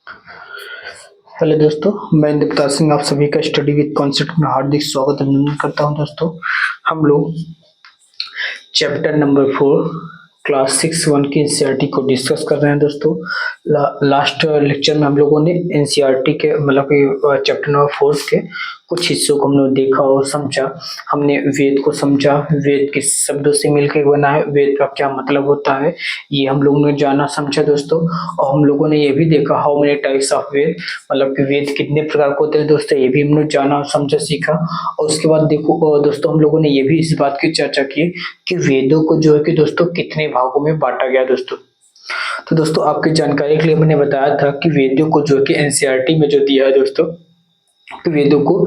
Hello दोस्तों, मैं देवता सिंह आप सभी का स्टडी विद कॉन्सेप्ट में हार्दिक स्वागत अभिनंदन करता हूं। दोस्तों, हम लोग चैप्टर नंबर 4 क्लास 6 1 की एनसीईआरटी को डिस्कस कर रहे हैं। दोस्तों, लास्ट लेक्चर में हम लोगों ने एनसीईआरटी के मतलब कि चैप्टर नंबर 4 के कुछ हिस्सों को हमने देखा और समझा। हमने वेद को समझा, वेद किस शब्दों से मिलकर बना है, वेद का क्या मतलब होता है, ये हम लोगों ने जाना समझा। दोस्तों, और हम लोगों ने ये भी देखा हाउ मेनी टाइप्स ऑफ वेद, मतलब कि वेद कितने प्रकार के होते हैं। दोस्तों, ये भी हमने जाना समझा सीखा। और उसके बाद देखो दोस्तों, हम लोगों ने ये भी इस बात की चर्चा की कि वेदों को जो है कि दोस्तों कितने भागों में बांटा गया। दोस्तों, तो दोस्तों आपकी जानकारी के लिए मैंने बताया था कि वेदों को जो है कि एनसीईआरटी में जो दिया है दोस्तों, तो वेदों को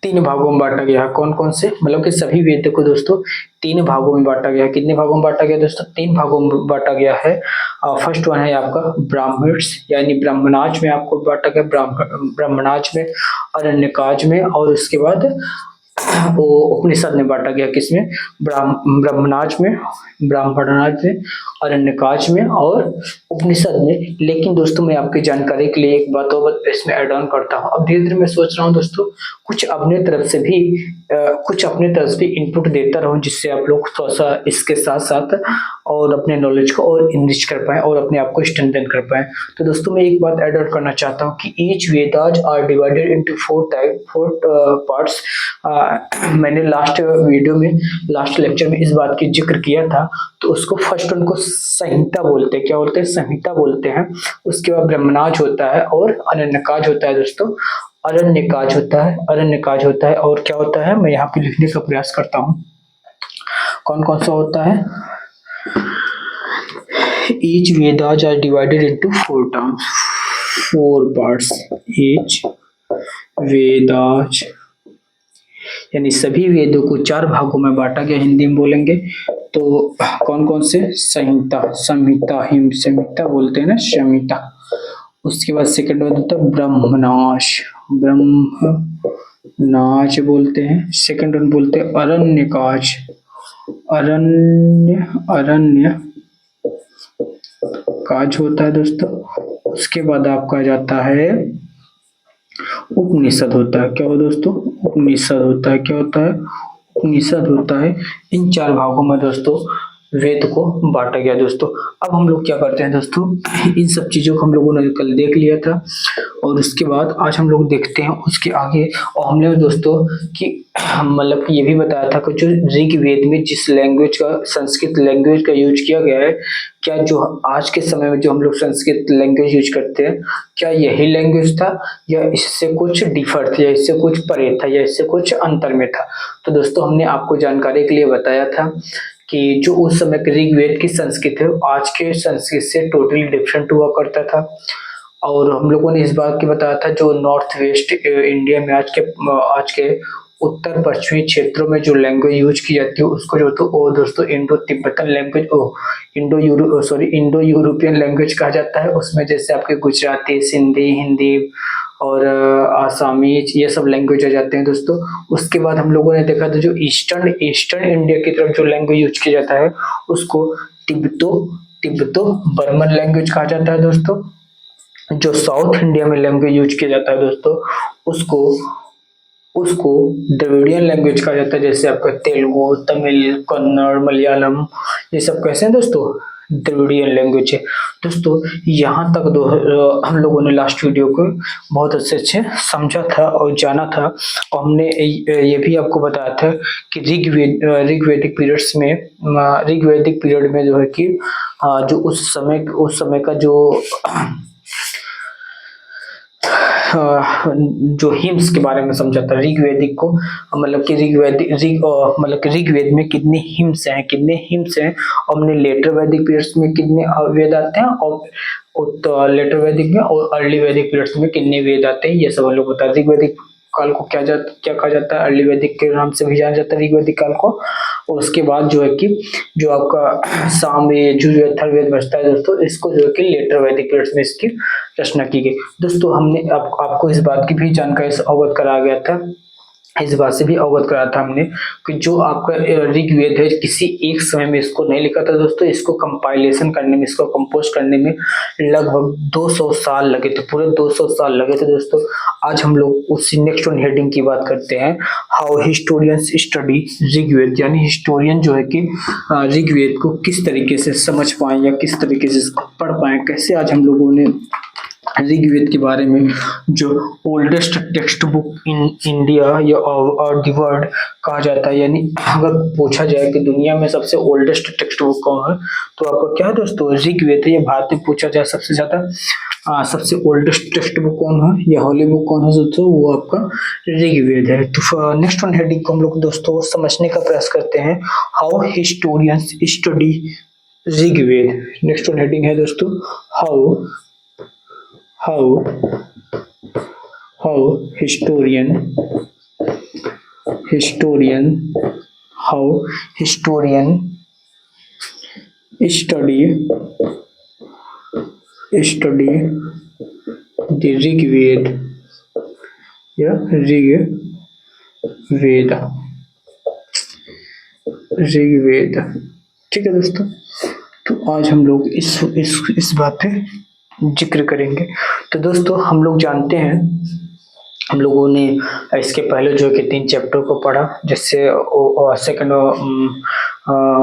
3 भागों में बांटा गया है। कौन कौन से, मतलब कि सभी वेदों को दोस्तों 3 भागों में बांटा गया है। कितने भागों में बांटा गया दोस्तों? 3 भागों में बांटा गया है। फर्स्ट वन है आपका ब्राह्मण्स यानी ब्राह्मणाज में आपको बांटा गया, ब्राह्मणाज में, अरण्यकाज में, और उसके बाद वो उपनिषद में बांटा गया। किसमें? ब्राह्मणाज में, ब्राह्मणाज में, अरण्यकाज में और उपनिषद में। लेकिन दोस्तों, मैं आपकी जानकारी के लिए एक बात और इसमें ऐड ऑन करता हूँ। अब धीरे धीरे मैं सोच रहा हूँ दोस्तों, कुछ अपने तरफ से भी इनपुट देता रहूं, जिससे आप लोग थोड़ा सा इसके साथ साथ और अपने नॉलेज को और इनरिच कर पाए और अपने आप को स्ट्रेंथन कर पाए। तो दोस्तों, मैं एक बात ऐड ऑन करना चाहता हूँ कि each Vedas are divided into 4 parts. मैंने लास्ट लेक्चर में इस बात की जिक्र किया था। तो उसको फर्स्ट उनको संहिता बोलते हैं। क्या बोलते हैं? संहिता बोलते हैं। उसके बाद ब्रह्मनाज होता है और अरण्यकाज होता है। दोस्तों, अरण्यकाज होता है और क्या होता है, मैं यहाँ पे लिखने का प्रयास करता हूँ कौन कौन सा होता है। Each Vedas are divided into 4 parts. Each Vedas यानी सभी वेदों को 4 भागों में बांटा गया। हिंदी में बोलेंगे तो कौन कौन से? संहिता, संहिता, हिम संहिता बोलते हैं ना, संहिता। उसके बाद सेकंड वन होता है ब्रह्मनाश, ब्रह्मनाश बोलते हैं। सेकंड वन बोलते हैं अरण्यकाज, अरण्य काज होता है दोस्तों। उसके बाद आपका जाता है उपनिषद होता है। क्या हो दोस्तों? उपनिषद होता है। क्या होता है? उपनिषद होता है। इन 4 भागों में दोस्तों वेद को बांटा गया। दोस्तों, अब हम लोग क्या करते हैं दोस्तों, इन सब चीजों को हम लोगों ने कल देख लिया था और उसके बाद आज हम लोग देखते हैं उसके आगे। और हमने दोस्तों कि मतलब कि ये भी बताया था कि जो ऋग्वेद में जिस लैंग्वेज का, संस्कृत लैंग्वेज का यूज किया गया है, क्या जो आज के समय में जो हम लोग संस्कृत लैंग्वेज यूज करते हैं, क्या यही लैंग्वेज था या इससे कुछ डिफर था, या इससे कुछ परे था, या इससे कुछ अंतर में था? तो दोस्तों, हमने आपको जानकारी के लिए बताया था कि जो उस समय के ऋग्वेद की संस्कृत है आज के संस्कृत से टोटली डिफरेंट हुआ करता था। और हम लोगों ने इस बात की बताया था जो नॉर्थ वेस्ट इंडिया में आज के उत्तर पश्चिमी क्षेत्रों में जो लैंग्वेज यूज की जाती है उसको जो तो वो दोस्तों Indo Tibetan language, Indo European language कहा जाता है। उसमें जैसे आपके गुजराती, सिंधी, हिंदी और आसामी, ये सब लैंग्वेज आ जाते हैं दोस्तों। उसके बाद हम लोगों ने देखा था जो ईस्टर्न इंडिया की तरफ जो लैंग्वेज यूज किया जाता है उसको तिब्बतो बर्मन लैंग्वेज कहा जाता है दोस्तों। जो साउथ इंडिया में लैंग्वेज यूज किया जाता है दोस्तों उसको उसको द्रविडियन लैंग्वेज कहा जाता है। जैसे आपका तेलुगु, तमिल, कन्नड़, मलयालम, ये सब कैसे हैं दोस्तों? द्रविडियन लैंग्वेज है। दोस्तों, यहाँ तक हम लोगों ने लास्ट वीडियो को बहुत अच्छे समझा था और जाना था। और हमने ये भी आपको बताया था कि ऋग्वेदिक पीरियड में जो है कि जो उस समय का जो हिम्स के बारे में समझा था ऋग्वेदिक को, मतलब कि ऋग्वेद में कितने हिम्स हैं और हमने लेटर वैदिक पीरियड्स में कितने वेद आते हैं और लेटर वैदिक में और अर्ली वैदिक पीरियड्स में कितने वेद आते हैं, ये सब हम लोग बता। ऋग्वेदिक काल को क्या कहा जाता है? अर्ली वैदिक के नाम से भी जाना जाता है ऋग्वेदिक काल को। और उसके बाद जो है कि जो आपका सामवेद, यजुर्वेद, अथर्ववेद बचता है दोस्तों, इसको जो है कि लेटर वैदिक पीरियड्स में इसकी रचना की गई। दोस्तों, हमने आपको इस बात की भी जानकारी से अवगत कराया गया था इस बात से भी अवगत कराया था हमने कि जो आपका ऋग्वेद है किसी एक समय में इसको नहीं लिखा था दोस्तों। इसको कंपाइलेशन करने में, इसको कंपोज करने में लगभग 200 साल लगे थे, पूरे 200 साल लगे थे दोस्तों। आज हम लोग उसी नेक्स्ट वन हेडिंग की बात करते हैं, हाउ हिस्टोरियंस स्टडी ऋग्वेद, यानी हिस्टोरियन जो है कि ऋग्वेद को किस तरीके से समझ पाए या किस तरीके से इसको पढ़ पाए, कैसे आज हम लोगों ने ऋग्वेद के बारे में, जो oldest text book in India या और द वर्ल्ड कहा जाता है, यानी अगर पूछा जाए कि दुनिया में सबसे ओल्डेस्ट टेक्स्ट बुक कौन है तो आपका क्या है दोस्तों, ऋग्वेद है। ये भारत में पूछा जाए सबसे ज्यादा सबसे ओल्डेस्ट टेक्स्ट बुक कौन है या होली बुक कौन है दोस्तों, वो आपका ऋग्वेद है। तो नेक्स्ट वन हेडिंग को हम लोग दोस्तों समझने का प्रयास करते हैं, how historians study Rigveda. Next one heading है दोस्तों, how how how historian how historian study the Rigveda या ऋग्वेद। ठीक है दोस्तों, तो आज हम लोग इस बात पे जिक्र करेंगे। तो दोस्तों हम लोग जानते हैं, हम लोगों ने इसके पहले जो कि 3 चैप्टर को पढ़ा, जिससे सेकंड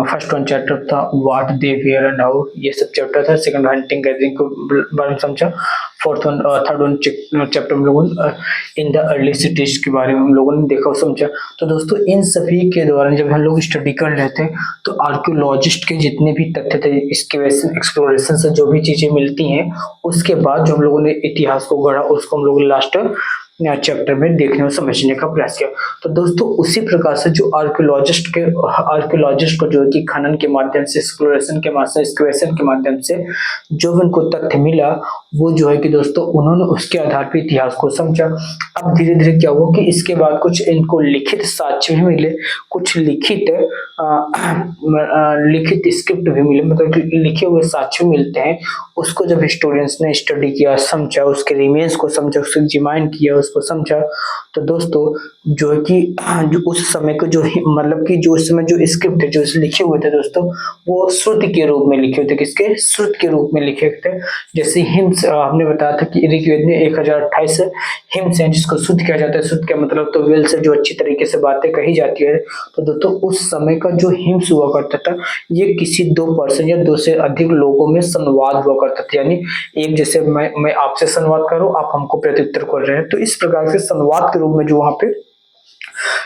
फर्स्ट वन चैप्टर था what they were and how, ये सब चैप्टर था। सेकंड हंटिंग गैदरिंग को बारे में समझा। थर्ड वन चैप्टर हम लोगों इन द अर्ली सिटीज के बारे में हम लोगों ने देखा और समझा। तो दोस्तों इन सभी के दौरान जब हम लोग स्टडी कर रहे थे तो आर्कियोलॉजिस्ट के जितने भी तथ्य थे, एक्सकेवेशन एक्सप्लोरेशन से जो भी चीजें मिलती हैं, उसके बाद जो हम लोगों ने इतिहास को गढ़ा उसको हम लोगों ने लास्ट चैप्टर में देखने और समझने का प्रयास किया। तो दोस्तों उसी प्रकार से जो आर्कियोलॉजिस्ट को जो है कि खनन के माध्यम से, एक्सप्लोरेशन के माध्यम से, एक्सकेवेशन के माध्यम से जो भी उनको तथ्य मिला, वो जो है कि दोस्तों उन्होंने उसके आधार पर इतिहास को समझा। अब धीरे धीरे क्या हुआ कि इसके बाद कुछ इनको लिखित साक्ष्य भी मिले, कुछ लिखित स्क्रिप्ट भी मिले, मतलब लिखे हुए साक्ष्य मिलते हैं। उसको जब हिस्टोरियंस ने स्टडी किया, समझा, उसके रिमेन्स को समझा, उसको एग्जामिन किया, उसको समझा, तो दोस्तों जो है कि जो उस समय को जो मतलब कि जो उस समय जो स्क्रिप्ट जो लिखे हुए थे दोस्तों, वो श्रुति के रूप में लिखे हुए थे। किसके? श्रुति के रूप में लिखे थे। जैसे हिम्स हमने बताया था कि ऋग्वेद में 1028 हिम्स हैं, जिसको शुद्ध कहा जाता है। शुद्ध का मतलब तो वेल से जो अच्छी तरीके से बातें कही जाती है। तो दोस्तों उस समय का जो हिम्स हुआ करता था, ये किसी 2 पर्सन या 2 से अधिक लोगों में संवाद हुआ करता था, यानी एक जैसे मैं आपसे संवाद करूं, आप हमको प्रत्युत्तर कर रहे हैं। तो इस प्रकार से संवाद के रूप में जो वहां पे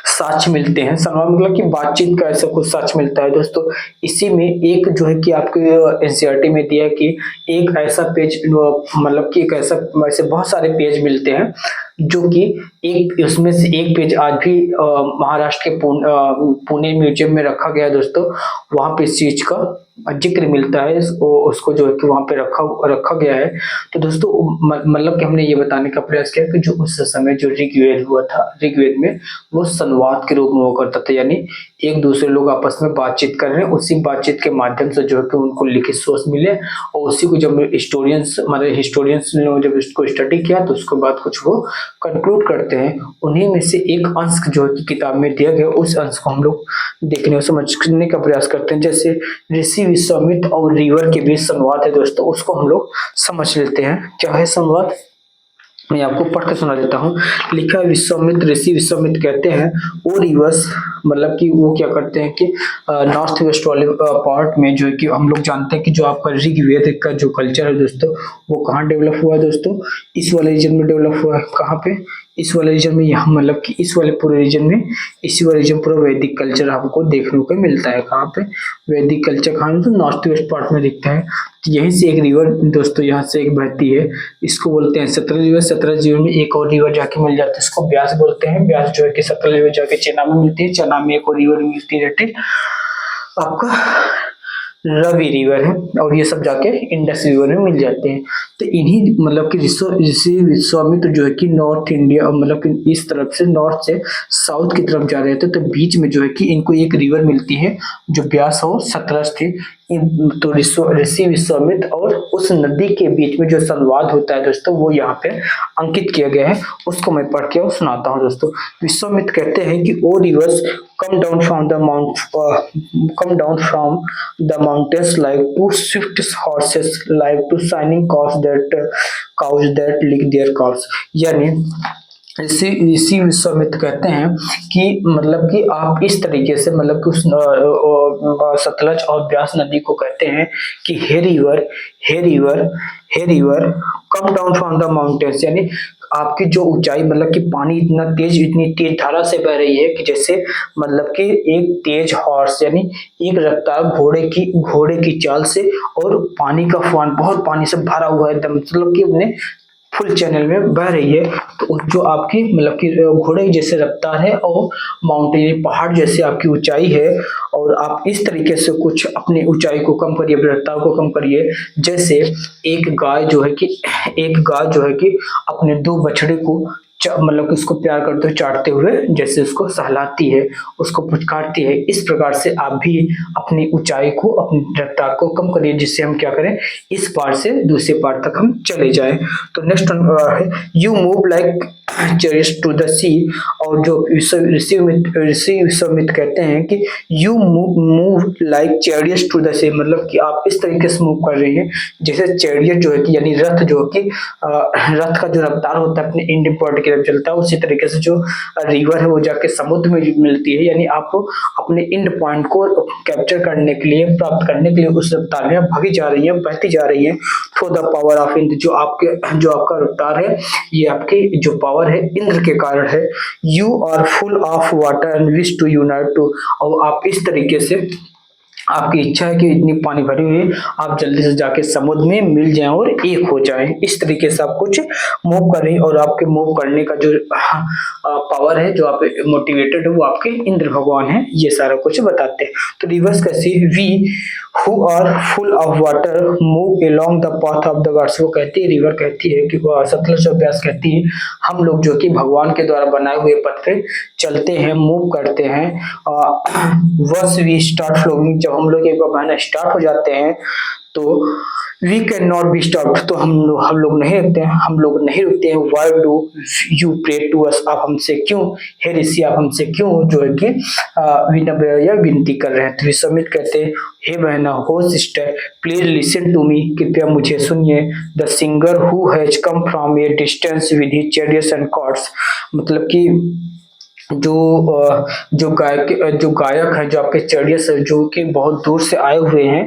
साक्ष्य मिलते हैं, संवाद मतलब कि बातचीत का ऐसा कुछ साक्ष्य मिलता है दोस्तों। इसी में एक जो है कि आपके एनसीईआरटी में दिया है कि एक ऐसा पेज, मतलब कि एक ऐसा, वैसे बहुत सारे पेज मिलते हैं जो कि एक उसमें से एक पेज आज भी महाराष्ट्र के पुणे म्यूजियम में रखा गया है दोस्तों। वहां पे इस चीज का जिक्र मिलता है, उसको जो है कि वहां पे रखा गया है। तो दोस्तों मतलब कि हमने ये बताने का प्रयास किया कि जो उस समय जो ऋग्वेद हुआ था, ऋग्वेद में वो संवाद के रूप में हुआ करता था, यानी एक दूसरे लोग आपस में बातचीत कर रहे हैं, उसी बातचीत के माध्यम से जो है कि उनको लिखित सोर्स मिले, और उसी को जब हिस्टोरियंस ने जब इसको स्टडी किया तो उसके बाद कुछ वो कंक्लूड करते हैं। उन्हीं में से एक अंश जो है कि किताब में दिया गया, उस अंश को हम लोग देखने और समझने का प्रयास करते हैं। जैसे ऋषि विश्वामित्र और रिवर के बीच संवाद है दोस्तों, उसको हम लोग समझ लेते हैं। क्या है संवाद, मैं आपको पढ़ के सुना देता हूँ। लिखा है, विश्वामित्र, ऋषि विश्वामित्र कहते हैं वो रिवर्स, मतलब कि वो क्या करते हैं कि नॉर्थ वेस्ट वाले पार्ट में जो है कि हम लोग जानते हैं कि जो आपका ऋग्वेद का जो कल्चर है दोस्तों, वो कहाँ डेवलप हुआ है दोस्तों, इस वाले रीजन में डेवलप हुआ है। कहाँ पे? इस वाले रीजन में, यहाँ मतलब कि इस वाले पूरे रीजन में, इसी वाले रीजन पूरा वैदिक कल्चर आपको देखने को मिलता है। कहाँ पे? वैदिक कल्चर कहाँ तो नॉर्थ वेस्ट पार्ट में दिखता है। तो यहीं से एक रिवर दोस्तों यहाँ से एक बहती है, इसको बोलते हैं सतलज रिवर। सतलज रिवर में एक और रिवर जाके मिल जाता है, इसको ब्यास बोलते हैं। ब्यास जो है कि सतलज रिवर जाके चेन्नई में मिलती है, चेन्नई में एक और रिवर मिलती है आपका रवि रिवर है, और ये सब जाके इंडस रिवर में मिल जाते हैं। तो इन्हीं मतलब कि ऋषि विश्वामित्र जो है कि नॉर्थ इंडिया, मतलब कि इस तरफ से नॉर्थ से साउथ की तरफ जा रहे थे, तो बीच में जो है कि इनको एक रिवर मिलती है जो ब्यास और सतलज थी। तो ऋषि विश्वामित्र और उस नदी के बीच में जो संवाद होता है दोस्तों वो यहाँ पे अंकित किया गया है, उसको मैं पढ़ के सुनाता हूँ दोस्तों। विश्वामित्र कहते हैं कि ओ reverse come down from the mountains like two swift horses, like two shining cows that lick their calves। यानी ऋषि विश्वामित्र कहते हैं कि मतलब कि आप इस तरीके से मतलब कि उस सतलज और ब्यास नदी को कहते हैं कि hey river hey river hey river come down from the mountains, यानी आपकी जो ऊंचाई मतलब कि पानी इतनी तेज धारा से बह रही है कि जैसे मतलब कि एक तेज हॉर्स यानी एक रफ्तार घोड़े की चाल से, और पानी का फुहान बहुत पानी से भरा हुआ है एकदम, मतलब कि अपने फुल चैनल में बह रही है। तो जो आपकी मतलब कि घोड़े जैसे रफ्तार है और माउंटेन पहाड़ जैसे आपकी ऊंचाई है, और आप इस तरीके से कुछ अपनी ऊंचाई को कम करिए, रफ्तार को कम करिए, जैसे एक गाय जो है कि अपने दो बछड़े को मतलब कि उसको प्यार करते हुए चाटते हुए जैसे उसको सहलाती है, उसको पुचकारती है, इस प्रकार से आप भी अपनी ऊंचाई को अपनी रफ्तार को कम करिए, जिससे हम क्या करें इस पार से दूसरे पार तक हम चले जाएं। तो नेक्स्ट है you move like chariots to the sea, और जो ऋषि विश्वामित्र कहते हैं कि you move like chariots to the sea, मतलब कि आप इस तरीके से मूव कर रही हैं जैसे चैरियट जो है कि यानी रथ जो कि रथ का जो रफ्तार होता है अपने इंड पॉइंट की तरफ चलता है, उसी तरीके से जो रिवर है वो जाके समुद्र में मिलती है, यानी आप अपने इंड पॉइंट को कैप्चर करने के लिए, प्राप्त करने के लिए उस रफ्तार में भागी जा रही है, बहती जा रही है through the power of Indra. जो आपका रफ्तार है ये आपकी जो पावर है इंद्र के कारण है। You are full of water and wish to unite to, और आप इस तरीके से आपकी इच्छा है कि इतनी पानी भरी हुई है आप जल्दी से जाके समुद्र में मिल जाएं और एक हो जाएं, इस तरीके से आप कुछ मूव कर रही हैं, और आपके मूव करने का जो पावर है, जो आप मोटिवेटेड है, वो आपके इंद्र भगवान है, ये सारा कुछ बताते हैं। तो रिवर्स कैसे we who are full of water move along the path of the gods, वो कहती है रिवर कहती है कि सतलज और ब्यास कहती है हम लोग जो कि भगवान के द्वारा बनाए हुए पथ पे चलते हैं, मूव करते हैं। वंस वी स्टार्ट फ्लोइंग, जब हम लोग एक बार बहना स्टार्ट हो जाते हैं तो we can not be stopped, तो हम लोग नहीं रुकते हैं। Why do you pray to us, आप हमसे क्यों, हे ऋषि आप हमसे क्यों जो है कि विनम्र या विनती कर रहे हैं। तो विश्वामित्र कहते हैं हे बहना हो sister please listen to me, कृपया मुझे सुनिए। The singer who has come from a distance with his chariots and cords, मतलब कि जो गायक है, जो आपके चैरियट्स जो कि बहुत दूर से आए हुए हैं,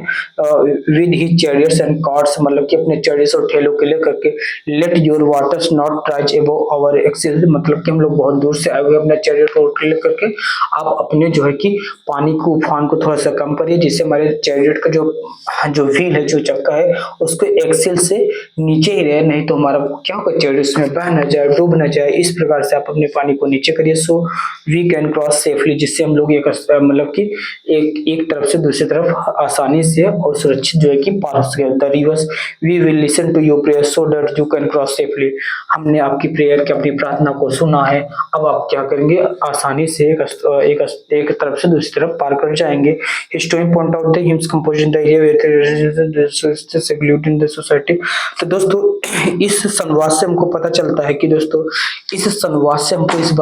with his chariots and carts, मतलब कि अपने चैरियट्स और ठेलों के लेकर के, let your waters not rise above our access, मतलब कि हम लोग बहुत दूर से आए हुए अपने चैरियट और ठेले करके, आप अपने जो है कि पानी को उफान को थोड़ा सा कम करिए, जिससे हमारे चैरियट का जो व्हील है, जो चक्का है, उसको एक्सेल से नीचे ही रहे, नहीं तो हमारा क्या होगा चैरियट में बह न जाए, डूब न जाए, इस प्रकार से आप अपने पानी को नीचे करिए। So we can cross safely, जिससे हम लोग मतलब कि एक तरफ से दूसरी तरफ आसानी से और सुरक्षित जो है कि पार हो सके। The rivers we will listen to your prayer so that you can cross safely, हमने आपकी प्रेयर की अपनी प्रार्थना को सुना है, अब आप क्या करेंगे आसानी से एक तरफ से दूसरी तरफ पार कर जाएंगे। Historian point out the hymns composing the in the society. तो दोस्तों इस संवाद से हमको पता चलता है कि दोस्तों इस संवाद से हमको इस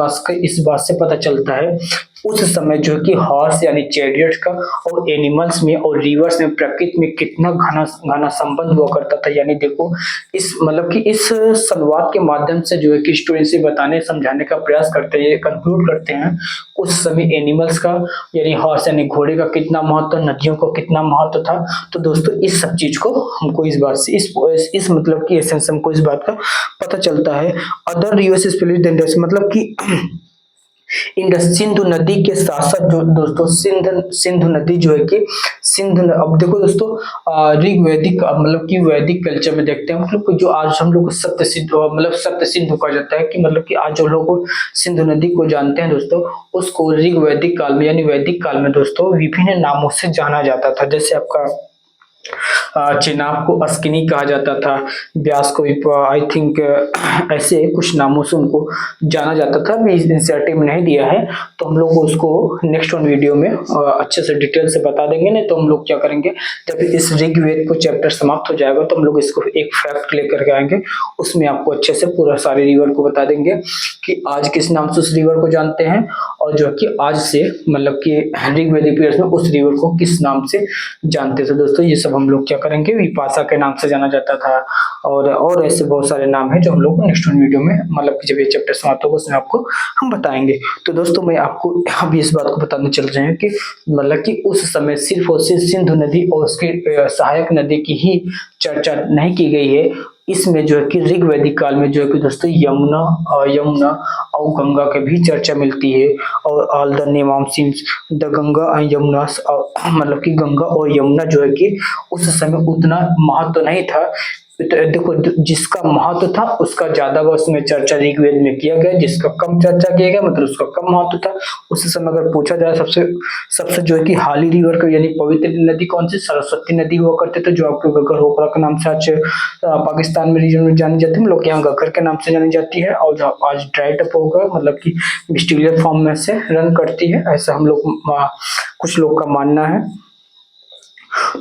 बात से पता चलता है उस समय जो कि हॉर्स यानी चैरियट का और एनिमल्स में और रिवर्स में प्रकृति में कितना घना संबंध हुआ करता था। यानी देखो इस मतलब कि इस संवाद के माध्यम से जो है कि स्टूडेंट से बताने समझाने का प्रयास करते हैं, कंक्लूड करते हैं उस समय एनिमल्स का यानी हॉर्स यानी घोड़े का कितना महत्व, नदियों को कितना महत्व था। तो दोस्तों इस सब चीज को हमको इस बात से इस मतलब की एसेंस हमको इस बात का पता चलता है। अदर रिवर्स स्पिरिट मतलब कि सिंधु नदी के साथ साथ जो दोस्तों सिंधु नदी जो है कि अब देखो दोस्तों ऋग्वैदिक मतलब कि वैदिक कल्चर में देखते हैं मतलब जो आज हम लोग सप्त सिंधु कहा जाता है कि मतलब कि आज जो लोग सिंधु नदी को जानते हैं दोस्तों उसको ऋग्वैदिक काल में यानी वैदिक काल में दोस्तों विभिन्न नामों से जाना जाता था। जैसे आपका चेनाब को अस्किनी कहा जाता था, व्यास को आई थिंक ऐसे कुछ नामों से उनको जाना जाता था। मैं इस एनसीईआरटी में नहीं दिया है, तो हम लोग उसको नेक्स्ट वन वीडियो में अच्छे से डिटेल से बता देंगे। नहीं तो हम लोग क्या करेंगे, जब इस ऋग्वेद को चैप्टर समाप्त हो जाएगा तो हम लोग इसको एक फैक्ट लेकर के आएंगे, उसमें आपको अच्छे से पूरा सारे रिवर को बता देंगे कि आज किस नाम से उस रिवर को जानते हैं, और जो कि आज से मतलब कि ऋग्वेदिक पीरियड में उस रिवर को किस नाम से जानते थे। दोस्तों ये सब हम लोग क्या करेंगे, विपाशा के नाम से जाना जाता था, और ऐसे बहुत सारे नाम हैं जो हम लोग नेक्स्ट वीडियो में मतलब कि जब ये चैप्टर समाप्त होगा उसमें आपको हम बताएंगे। तो दोस्तों मैं आपको अभी इस बात को बताने चल रहे हैं कि मतलब कि उस समय सिर्फ और सिर्फ सिंधु नदी और उसकी सहायक नदी की ही चर्चा नहीं की गई है। इसमें जो है कि ऋग्वैदिक काल में जो है कि दोस्तों यमुना और गंगा की भी चर्चा मिलती है। और all the name of sims the Ganga and Yamuna, मतलब कि गंगा और यमुना जो है कि उस समय उतना महत्व नहीं था। तो देखो जिसका महत्व था उसका ज्यादा उसमें चर्चा ऋग्वेद में किया गया, जिसका कम चर्चा किया गया मतलब उसका कम महत्व था। उस समय अगर पूछा जाए सबसे सबसे जो है कि हाली रिवर का यानी पवित्र नदी कौन सी, सरस्वती नदी हुआ करते थे, जो आपके गगर होकरा के नाम से आज पाकिस्तान में रीजन में जानी जाती है, हम लोग यहाँ गगर के नाम से जानी जाती है। और जो आज ड्राइड अप होगा मतलब कि मिस्टीरियल फॉर्म में से रन करती है, ऐसा हम लोग कुछ लोग का मानना है।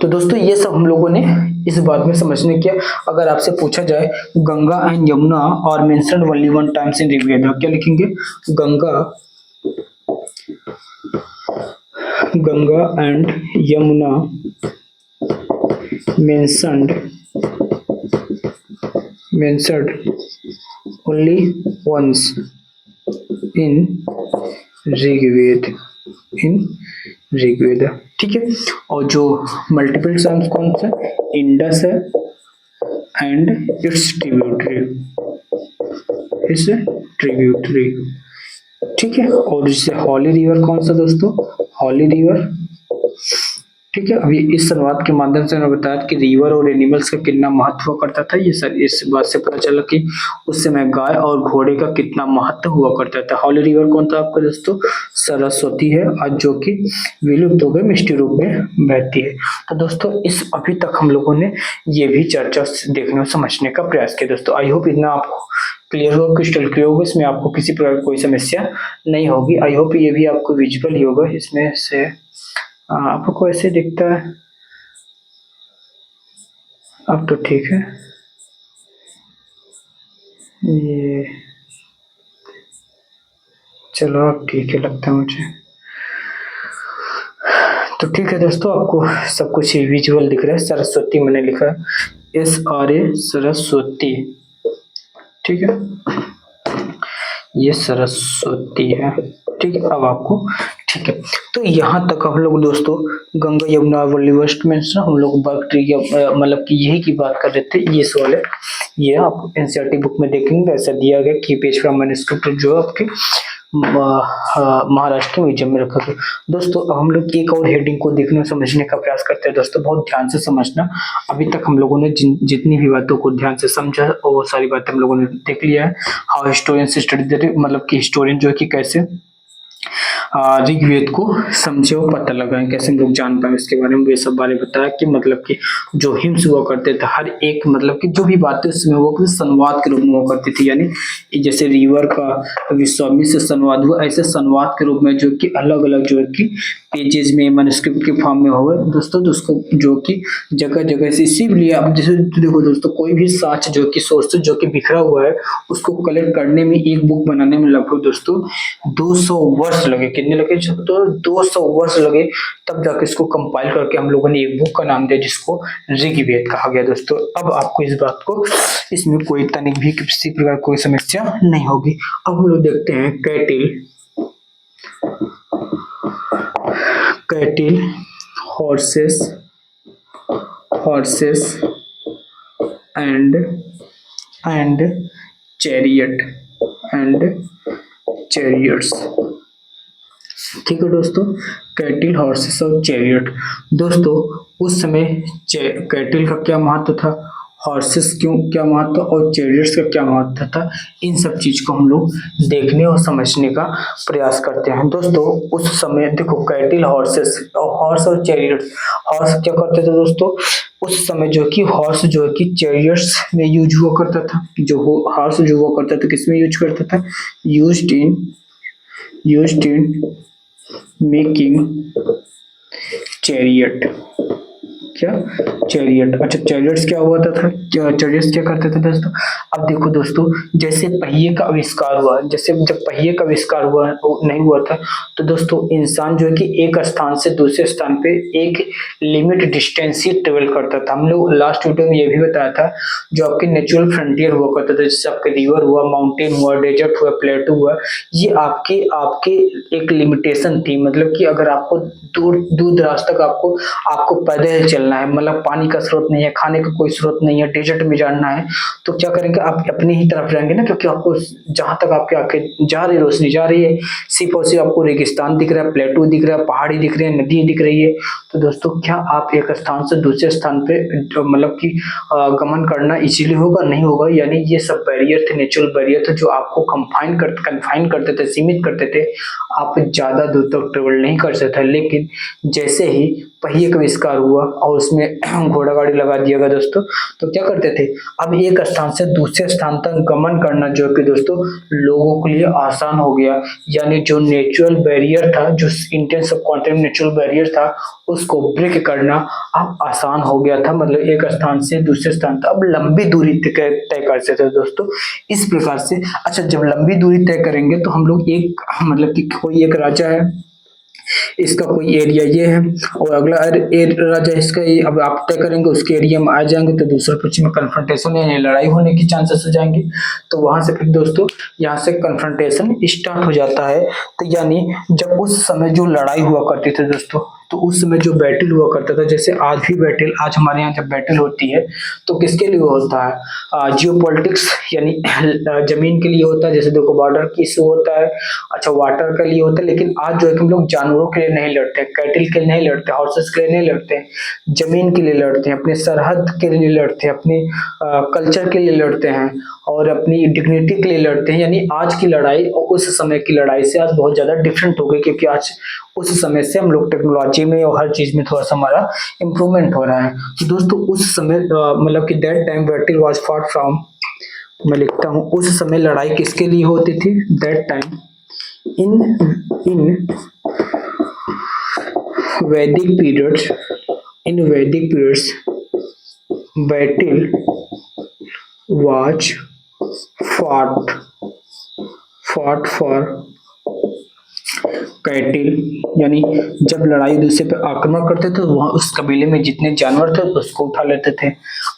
तो दोस्तों ये सब हम लोगों ने इस बात में समझने किया। अगर आपसे पूछा जाए गंगा एंड यमुना और mentioned only one times in Rigveda, क्या लिखेंगे, Ganga and Yamuna mentioned only once in Rigveda, ठीक है। और जो मल्टीपल टाइम्स कौन सा, इंडस है एंड इट्स ट्रिब्यूटरी, ठीक है। और जिससे हॉली रिवर कौन सा दोस्तों, हॉली रिवर, ठीक है। अभी इस संवाद के माध्यम से मैंने बताया कि रिवर और एनिमल्स का कितना महत्व करता था। ये सर इस बात से पता चला कि उस समय गाय और घोड़े का कितना महत्व हुआ करता था। हॉली रिवर कौन था आपका दोस्तों, सरस्वती है, आज जो कि विलुप्त हो गए, मिष्टी रूप में बहती है। तो दोस्तों इस अभी तक हम लोगों ने ये भी चर्चा देखने और समझने का प्रयास किया। दोस्तों आई होप इतना आपको क्लियर होगा, क्रिस्टल क्लियर होगा, इसमें आपको किसी प्रकार कोई समस्या नहीं होगी। आई होप ये भी आपको विजिबल ही होगा। इसमें से आपको ऐसे दिखता है, अब तो ठीक है। ये चलो अब ठीक है लगता है मुझे। तो ठीक है दोस्तों, आपको सब कुछ विजुअल दिख रहा है। सरस्वती मैंने लिखा है SRA सरस्वती, ठीक है, ये सरस्वती है, ठीक है। अब आपको ठीक है, तो यहाँ तक हम लोग दोस्तों गंगा यमुना वेस्ट में हम लोग बर्क ट्री मतलब कि यही की बात कर रहे थे। ये सवाल है, ये आप एनसीईआरटी बुक में देखेंगे ऐसा दिया गया कि पेज फ्रॉम मैन्युस्क्रिप्ट जो आपके महाराष्ट्र म्यूजियम में रखा गया। दोस्तों अब हम लोग एक और हेडिंग को देखने और समझने का प्रयास करते हैं। दोस्तों बहुत ध्यान से समझना, अभी तक हम लोगों ने जितनी भी बातों को ध्यान से समझा और वो सारी बातें हम लोगों ने देख लिया है। हाउ हिस्टोरियन स्टडी, मतलब कि हिस्टोरियन जो है कि कैसे ऋग्वेद को समझे और पता लगाएं, कैसे हम लोग जान पाए उसके बारे में, ये सब बारे बताया कि मतलब कि जो हिम्स हुआ करते थे हर एक मतलब कि जो भी बातें उसमें हुआ करती संवाद के रूप में हुआ करती थी। यानी जैसे रिवर का विश्वामी से संवाद हुआ, ऐसे संवाद के रूप में जो कि अलग अलग जो है कि पेजेस में मैन्युस्क्रिप्ट के फॉर्म में हुआ दोस्तों। तो उसको जो कि जगह जगह से, इसीलिए आप जैसे देखो दोस्तों कोई भी साक्ष्य जो कि सोर्स जो कि बिखरा हुआ है उसको कलेक्ट करने में, एक बुक बनाने में लगभग दोस्तों 200 वर्ष लगे। कितने लगे तो 200 वर्ष लगे, तब जाके इसको कंपाइल करके हम लोगों ने एक बुक का नाम दिया जिसको ऋग्वेद कहा गया। दोस्तों अब आपको इस बात को, इसमें कोई तनिक भी किसी प्रकार कोई समस्या नहीं होगी। अब हम लोग देखते हैं कैटिल, हॉर्सेस एंड चैरियट्स, ठीक है दोस्तों। कैटिल, हॉर्सेस और चैरियट, दोस्तों उस समय कैटिल का क्या महत्व था, हॉर्सेस क्यों क्या महत्व और चैरियट्स का क्या महत्व था, इन सब चीज को हम लोग देखने और समझने का प्रयास करते हैं। दोस्तों उस समय देखो कैटिल, हॉर्सेस और हॉर्स और चैरियट्स, हॉर्स क्या करते थे दोस्तों, उस समय जो कि हॉर्स जो है कि चैरियट्स में यूज हुआ करता था, जो हॉर्स जो हुआ करता था किसमें यूज करता था, यूज्ड इन मेकिंग चैरियट, क्या चैरियट। अच्छा चैरियट्स क्या हुआ था, चैरियट्स क्या करते थे दोस्तों, अब देखो दोस्तों जैसे पहिए का आविष्कार हुआ, जैसे जब पहिए का आविष्कार हुआ नहीं हुआ था तो दोस्तों इंसान जो है कि एक स्थान से दूसरे स्थान पे एक लिमिट डिस्टेंस ही ट्रेवल करता था। हम लोग लास्ट वीडियो में ये भी बताया था, जो आपके नेचुरल फ्रंटियर हुआ करता था, जैसे आपके रिवर हुआ, माउंटेन हुआ, डेजर्ट हुआ, प्लेटू हुआ, ये आपके आपके एक लिमिटेशन थी, मतलब कि अगर आपको दूर दूर दराज तक आपको आपको पैदल चलना है, मतलब पानी का स्रोत नहीं है, खाने का कोई स्रोत नहीं है, डेजर्ट में जाना है, तो क्या करेंगे आप अपनी ही तरफ जाएंगे ना, क्योंकि आपको जहां तक आपके आंखें जा रही रोशनी जा रही है, सिर्फ और सिर्फ आपको रेगिस्तान दिख रहा है, प्लेटू दिख रहा है, पहाड़ी दिख रही है, नदी दिख रही है। तो दोस्तों क्या आप एक स्थान से दूसरे स्थान पे मतलब कि गमन करना इजीली होगा, नहीं होगा, यानी ये सब बैरियर थे, नेचुरल बैरियर थे जो आपको कन्फाइन करते थे, सीमित करते थे, आप ज्यादा दूर तक ट्रेवल नहीं कर सकते। लेकिन जैसे ही पहिए का आविष्कार हुआ और उसमें घोड़ा गाड़ी लगा दिया गया दोस्तों, तो क्या करते थे, अब एक स्थान से दूसरे स्थान तक गमन करना जो कि दोस्तों लोगों के लिए आसान हो गया, यानी जो नेचुरल बैरियर था, जो इंडियन सब कॉन्टिनेंट नेचुरल बैरियर था, उसको ब्रेक करना अब आसान हो गया था, मतलब एक स्थान से दूसरे स्थान तक अब लंबी दूरी तय कर सकते थे दोस्तों, इस प्रकार से। अच्छा जब लंबी दूरी तय करेंगे तो हम लोग एक मतलब कि कोई एक राजा है, इसका कोई एरिया ये है और अगला राजा इसका ये, अब आप तय करेंगे उसके एरिया में आ जाएंगे तो दूसरे पक्ष में कन्फ्रंटेशन यानी लड़ाई होने की चांसेस हो जाएंगे, तो वहां से फिर दोस्तों यहाँ से कन्फ्रंटेशन स्टार्ट हो जाता है। तो यानी जब उस समय जो लड़ाई हुआ करती थी दोस्तों, तो उस समय जो बैटल हुआ करता था, जैसे आज भी बैटल, आज हमारे यहाँ जब बैटल होती है तो किसके लिए होता है, जियोपॉलिटिक्स यानी जमीन के लिए होता है, जैसे देखो बॉर्डर की इशू होता है, अच्छा वाटर के लिए होता है, लेकिन आज जो है हम लोग जानवरों के लिए नहीं लड़ते, कैटिल के लिए नहीं लड़ते, हॉर्सेस के लिए नहीं लड़ते, जमीन के लिए लड़ते हैं, अपने सरहद के लिए लड़ते हैं, अपने कल्चर के लिए लड़ते हैं और अपनी डिग्निटी के लिए लड़ते हैं। यानी आज की लड़ाई और उस समय की लड़ाई से आज बहुत ज्यादा डिफरेंट हो गई, क्योंकि आज उस समय से हम लोग टेक्नोलॉजी में और हर चीज में थोड़ा सा हमारा इम्प्रूवमेंट हो रहा है। तो दोस्तों उस समय मतलब कि that time battle was fought from, मैं लिखता हूँ उस समय लड़ाई किसके लिए होती थी, दैट टाइम इन वैदिक periods, battle was fought for कैटिल, यानी जब लड़ाई दूसरे पे आक्रमण करते थे तो वहां उस कबीले में जितने जानवर थे उसको उठा लेते थे।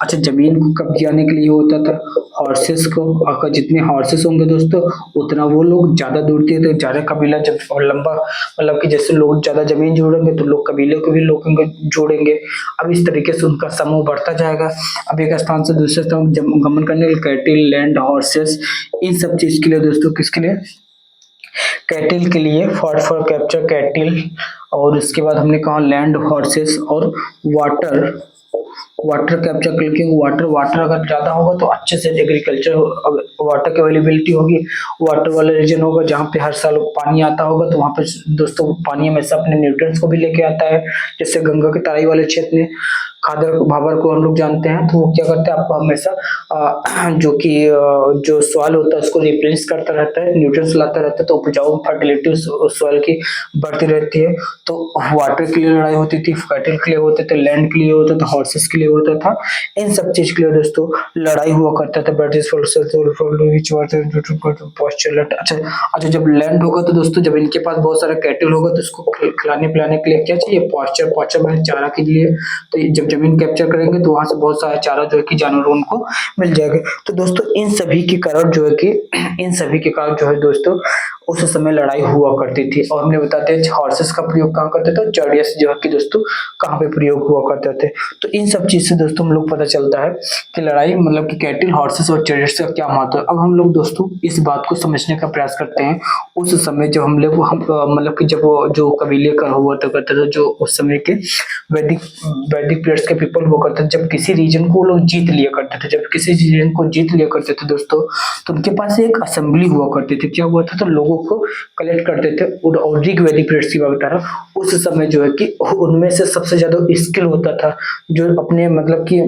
अच्छा जमीन को कब्जाने के लिए होता था, हॉर्सेस को, अगर जितने हॉर्सेस होंगे दोस्तों उतना वो लोग ज्यादा दौड़ते थे, ज्यादा कबीला जब लंबा मतलब कि जैसे लोग ज्यादा जमीन जोड़ेंगे तो लोग कबीले को भी लोग जोड़ेंगे, अब इस तरीके से उनका समूह बढ़ता जाएगा। अब एक स्थान से दूसरे स्थान गमन करने के लिए कैटिल, लैंड, हॉर्सेस, इन सब चीज के लिए दोस्तों किसके लिए, कैटिल के लिए, फॉर कैप्चर कैटिल, और उसके बाद हमने कहा लैंड, हॉर्सेस और वाटर कैप्चर, क्योंकि वाटर अगर ज्यादा होगा तो अच्छे से एग्रीकल्चर, वाटर की अवेलेबिलिटी होगी, वाटर वाला रीजन होगा जहाँ पे हर साल पानी आता होगा, तो वहाँ पे दोस्तों पानी हमेशा अपने न्यूट्रिएंट्स को भी लेके आता है, जैसे गंगा के तराई वाले क्षेत्र में खादर भाबर को हम लोग जानते हैं, तो वो क्या करते हैं आपको हमेशा जो कि जो सॉइल होता है उसको रिप्लेस करता रहता है, न्यूट्रिएंट्स लाता रहता है, तो उपजाऊ फर्टिलिटी उस सॉइल की बढ़ती रहती है। तो वाटर के लिए लड़ाई होती थी, कैटल के लिए होते थे, लैंड के लिए होता था, हॉर्सेस के लिए होता था, इन सब चीज के लिए दोस्तों लड़ाई हुआ करता था। अच्छा जब लैंड होगा तो दोस्तों जब इनके पास बहुत सारा कैटल होगा तो उसको खिलाने पिलाने के लिए क्या चाहिए, पॉस्चर मैंने चारा के लिए, तो जब जमीन कैप्चर करेंगे तो वहां से बहुत सारा चारा जो है कि जानवरों उनको मिल जाएगा। तो दोस्तों इन सभी के कारण जो है दोस्तों उस समय लड़ाई हुआ करती थी। और हमने बताते हैं हॉर्सेस का प्रयोग कहाँ करते थे, चैरियट्स जो है कि दोस्तों कहाँ पे प्रयोग हुआ करते थे। तो इन सब चीज चीज से दोस्तों हम लोग पता चलता है कि लड़ाई मतलब कि कैटल, हॉर्सेस और चैरियट्स का क्या महत्व है। अब हम लोग दोस्तों इस बात को समझने का प्रयास करते हैं उस समय जब हम लोग मतलब कि जब वो जो कबीले का हुआ तो करते थे, जो उस समय के वैदिक वैदिक पीरियड्स के पीपल हुआ करते थे, जब किसी रीजन को वो लोग जीत लिया करते थे, जब किसी रीजन को जीत लिया करते थे दोस्तों, तो उनके पास एक असेंबली हुआ करती थी। क्या हुआ था, तो लोगों को कलेक्ट करते थे। और ऋग वैदिक पीरियड्स की बात बता रहा हूँ, उस समय जो है कि उनमें से सबसे ज्यादा स्किल होता था, जो अपने मतलब कि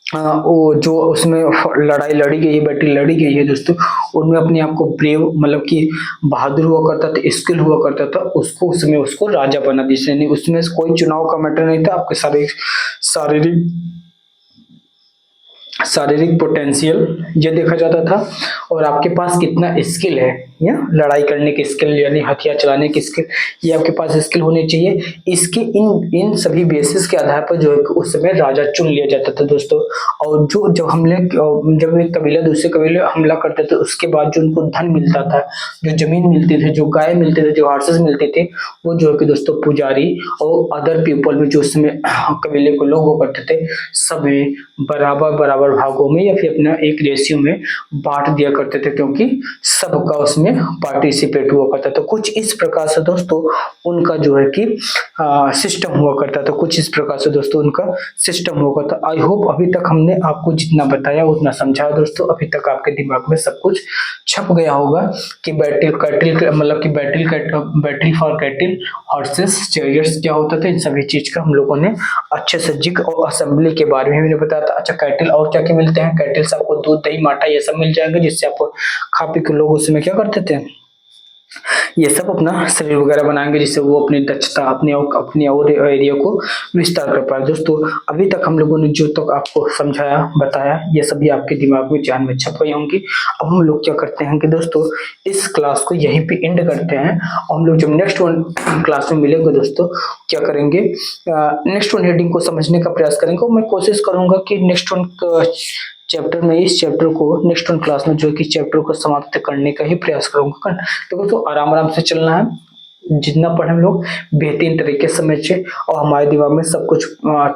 वो जो उसमें लड़ाई लड़ी गई है, बैटल लड़ी गई है दोस्तों, उनमें अपने आप को ब्रेव मतलब कि बहादुर हुआ करता था, स्किल हुआ करता था, उसको उसमें उसको राजा बना दिया। नहीं उसमें कोई चुनाव का मैटर नहीं था, आपके शारीरिक शारीरिक पोटेंशियल ये देखा जाता था, और आपके पास कितना स्किल है या लड़ाई करने की स्किल यानी हथियार चलाने की स्किल, ये आपके पास स्किल होनी चाहिए। इसके इन इन सभी बेसिस के आधार पर जो है कि उस समय राजा चुन लिया जाता था दोस्तों। और जो जब जब एक कबीला दूसरे कबीले हमला करते थे, उसके बाद जो उनको धन मिलता था, जो जमीन मिलती थी, जो गाय मिलते थे, जो हॉर्सेस मिलते थे, वो जो है कि दोस्तों पुजारी और अदर पीपल में जो उसमें कबीले को लोग हुआ करते थे, सभी बराबर बराबर भागों में या फिर अपना एक रेशियो में बांट दिया करते थे, क्योंकि सबका उसमें पार्टिसिपेट हुआ करता था। कुछ इस प्रकार से दोस्तों उनका जो है कि सिस्टम हुआ करता था, कुछ इस प्रकार से दोस्तों उनका सिस्टम हुआ करता। आई होप अभी तक हमने आपको जितना बताया उतना समझा दोस्तों, अभी तक आपके दिमाग में सब कुछ छप गया होगा कि बैटल कैटल मतलब कि battle for cattle, horses, chariots क्या होता था, इन सभी चीज का हम लोगों ने अच्छे से जिक्र और असेंबली के बारे में मैंने बताया था। अच्छा कैटल और क्या क्या मिलते हैं, कैटल से आपको दूध, दही, माठा ये सब मिल जाएगा, जिससे आप खा पी के लोग उसमें क्या करते थे, ये सब अपना शरीर वगैरह बनाएंगे, जिससे वो अपनी दक्षता अपने और एरिया को विस्तार कर पाए। दोस्तों अभी तक हम लोगों ने जो तक आपको समझाया बताया, ये सभी आपके दिमाग में जान में छप गई होंगी। अब हम लोग क्या करते हैं कि दोस्तों इस क्लास को यहीं पे एंड करते हैं, और हम लोग जब नेक्स्ट वन क्लास में मिलेंगे दोस्तों क्या करेंगे, नेक्स्ट वन हेडिंग को समझने का प्रयास करेंगे। मैं कोशिश करूंगा कि नेक्स्ट वन चैप्टर में इस चैप्टर को नेक्स्ट वन क्लास में जो कि चैप्टर को समाप्त करने का ही प्रयास करूंगा। तो आराम आराम से चलना है, जितना पढ़े हम लोग बेहतरीन तरीके से समझे और हमारे दिमाग में सब कुछ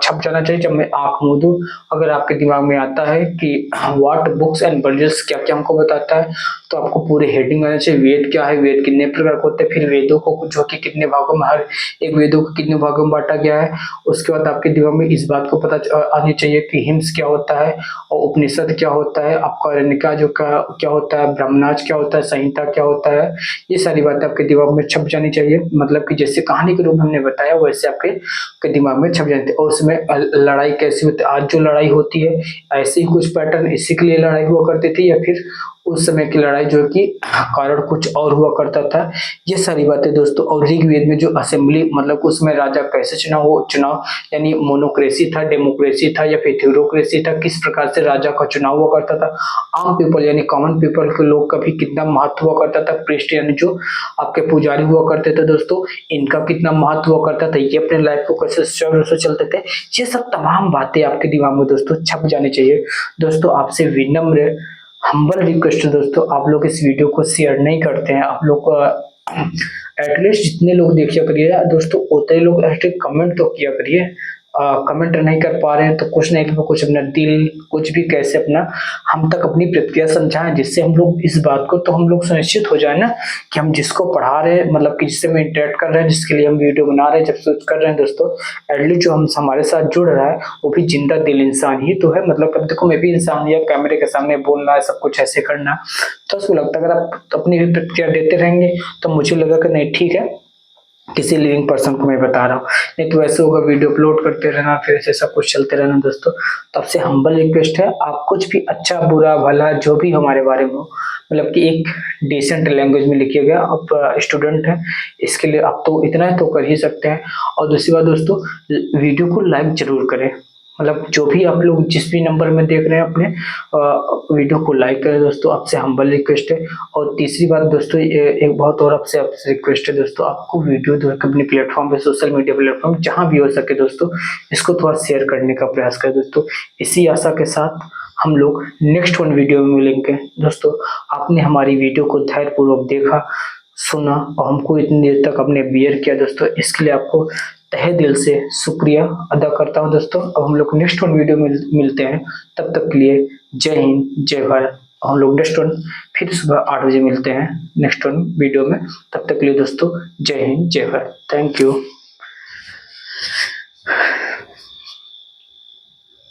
छप जाना चाहिए। जब मैं आंख मूंदूं, अगर आपके दिमाग में आता है कि व्हाट बुक्स एंड वर्जल्स क्या क्या हमको बताता है, तो आपको पूरे हेडिंग आना चाहिए। वेद क्या है, वेद कितने प्रकार के होते हैं, फिर वेदों को जो कि कितने भागों में, हर एक वेदों को कितने भागों में बांटा गया है। उसके बाद आपके दिमाग में इस बात को पता आनी चाहिए कि हिम्स क्या होता है और उपनिषद क्या होता है, आपका अरण्यका जो क्या होता है, ब्रह्मराज क्या होता है, संहिता क्या होता है, ये सारी बातें आपके दिमाग में छप जानी चाहिए। मतलब कि जैसे कहानी के रूप में हमने बताया वैसे आपके दिमाग में छप जाते हैं। और उसमें लड़ाई कैसी होती है, आज जो लड़ाई होती है ऐसे ही कुछ पैटर्न इसी के लिए लड़ाई हुआ करती थी, या फिर उस समय की लड़ाई जो कि कारण कुछ और हुआ करता था, ये सारी बातें दोस्तों। और ऋग्वेद में जो असेंबली मतलब उसमें राजा कैसे चुनाव यानी मोनोक्रेसी था, डेमोक्रेसी था या फिर थ्योरोक्रेसी था, किस प्रकार से राजा का चुनाव हुआ करता था, आम पीपल यानी कॉमन पीपल के लोग का भी कितना महत्व हुआ करता था, प्रीस्ट यानी जो आपके पुजारी हुआ करते थे दोस्तों, इनका कितना महत्व हुआ करता था, ये अपने लाइफ को कैसे चलते थे, ये सब तमाम बातें आपके दिमाग में दोस्तों छप जानी चाहिए। दोस्तों आपसे विनम्र हम्बल रिक्वेस्ट है दोस्तों, आप लोग इस वीडियो को शेयर नहीं करते हैं, आप लोग एटलीस्ट जितने लोग देखिए करिए दोस्तों उतने लोग एटलीस्ट कमेंट तो किया करिए। कमेंट नहीं कर पा रहे हैं तो कुछ नहीं तो कुछ अपना दिल कुछ भी कैसे अपना हम तक अपनी प्रतिक्रिया समझाएं, जिससे हम लोग इस बात को तो हम लोग सुनिश्चित हो जाए ना कि हम जिसको पढ़ा रहे हैं मतलब कि जिससे हम इंटरेक्ट कर रहे हैं, जिसके लिए हम वीडियो बना रहे हैं, जब सोच कर रहे हैं दोस्तों, एटलीस्ट जो हम हमारे साथ जुड़ रहा है वो भी जिंदा दिल इंसान ही तो है। मतलब कब देखो मैं भी इंसान या कैमरे के सामने बोलना है, सब कुछ ऐसे करना, तो उसको लगता है अगर आप अपनी भी प्रतिक्रिया देते रहेंगे तो मुझे लगा कि नहीं ठीक है किसी लिविंग पर्सन को मैं बता रहा हूँ, नहीं तो ऐसे होगा वीडियो अपलोड करते रहना फिर ऐसे सब कुछ चलते रहना दोस्तों। तब से हम्बल रिक्वेस्ट है, आप कुछ भी अच्छा बुरा भला जो भी हमारे बारे में हो मतलब कि एक डिसेंट लैंग्वेज में लिखिए गया, आप स्टूडेंट हैं इसके लिए आप तो इतना तो कर ही सकते हैं। और दूसरी बात दोस्तों वीडियो को लाइक जरूर करें, मतलब जो भी आप लोग जिस भी नंबर में देख रहे हैं अपने वीडियो को लाइक करें दोस्तों, आपसे हम्बल रिक्वेस्ट है। और तीसरी बात दोस्तों एक बहुत और आपसे रिक्वेस्ट है दोस्तों, आपको वीडियो जो है अपने प्लेटफॉर्म पे सोशल मीडिया प्लेटफॉर्म जहां भी हो सके दोस्तों इसको थोड़ा शेयर करने का प्रयास करें दोस्तों। इसी आशा के साथ हम लोग नेक्स्ट वन वीडियो में मिलेंगे दोस्तों। आपने हमारी वीडियो को धैर्यपूर्वक देखा सुना और हमको इतनी देर तक आपने बियर किया दोस्तों, इसके लिए आपको तहे दिल से शुक्रिया अदा करता हूँ दोस्तों। अब हम लोग नेक्स्ट वन वीडियो में मिलते हैं, तब तक के लिए जय हिंद जय भारत। हम लोग नेक्स्ट वन फिर सुबह 8 बजे मिलते हैं नेक्स्ट वन वीडियो में, तब तक के लिए दोस्तों जय हिंद जय भारत। Thank you.